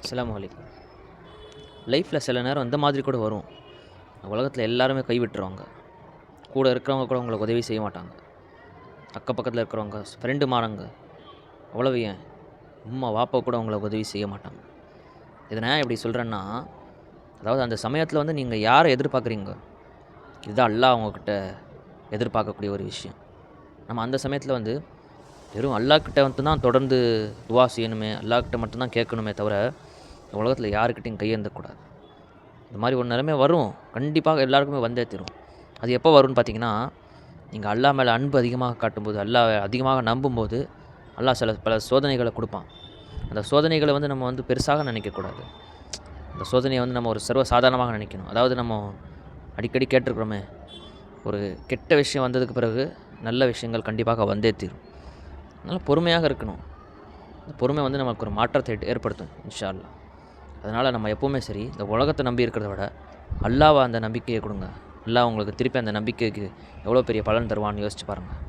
அஸ்ஸலாமு அலைக்கும். லைஃப்பில் சில நேரம் இந்த மாதிரி கூட வரும். உலகத்தில் எல்லாருமே கைவிட்டுருவாங்க. கூட இருக்கிறவங்க கூட உங்களுக்கு உதவி செய்ய மாட்டாங்க. அக்கப்பக்கத்தில் இருக்கிறவங்க ஃப்ரெண்டு மாறங்க அவ்வளவு ஏன் அம்மா வாப்பா கூட உங்களுக்கு உதவி செய்ய மாட்டாங்க. இதை நான் எப்படி சொல்கிறேன்னா, அதாவது அந்த சமயத்தில் வந்து நீங்கள் யாரை எதிர்பார்க்குறீங்க, இதுதான் அல்லாஹ் அவங்கக்கிட்ட எதிர்பார்க்கக்கூடிய ஒரு விஷயம். நம்ம அந்த சமயத்தில் வந்து வெறும் அல்லாஹ்கிட்ட மட்டும்தான் தொடர்ந்து துவா செய்யணுமே, அல்லாஹ்கிட்ட மட்டும்தான் கேட்கணுமே தவிர உலகத்தில் யாருக்கிட்டையும் கையேந்தக்கூடாது. இந்த மாதிரி ஒரு நிலைமை வரும், கண்டிப்பாக எல்லாருக்குமே வந்தே தீரும். அது எப்போ வரும்னு பார்த்தீங்கன்னா, நீங்கள் அல்லாஹ் மேலே அன்பு அதிகமாக காட்டும்போது, அல்லாஹ்வை அதிகமாக நம்பும்போது, அல்லாஹ் பல சோதனைகளை கொடுப்பான். அந்த சோதனைகளை வந்து நம்ம வந்து பெருசாக நினைக்கக்கூடாது. அந்த சோதனையை வந்து நம்ம ஒரு சர்வ சாதாரணமாக நினைக்கணும். அதாவது நம்ம அடிக்கடி கேட்டிருக்கிறோமே, ஒரு கெட்ட விஷயம் வந்ததுக்கு பிறகு நல்ல விஷயங்கள் கண்டிப்பாக வந்தே தீரும். அதனால் பொறுமையாக இருக்கணும். இந்த பொறுமை வந்து நமக்கு ஒரு மாற்றத்தை ஏற்படுத்தும் இன்ஷா அல்லாஹ். அதனால் நம்ம எப்போவுமே சரி, இந்த உலகத்தை நம்பி இருக்கிறத விட அல்லாஹ்வை அந்த நம்பிக்கையை கொடுங்க. அல்லாஹ் உங்களுக்கு திருப்பி அந்த நம்பிக்கைக்கு எவ்வளோ பெரிய பலன் தருவான்னு யோசிச்சு பாருங்கள்.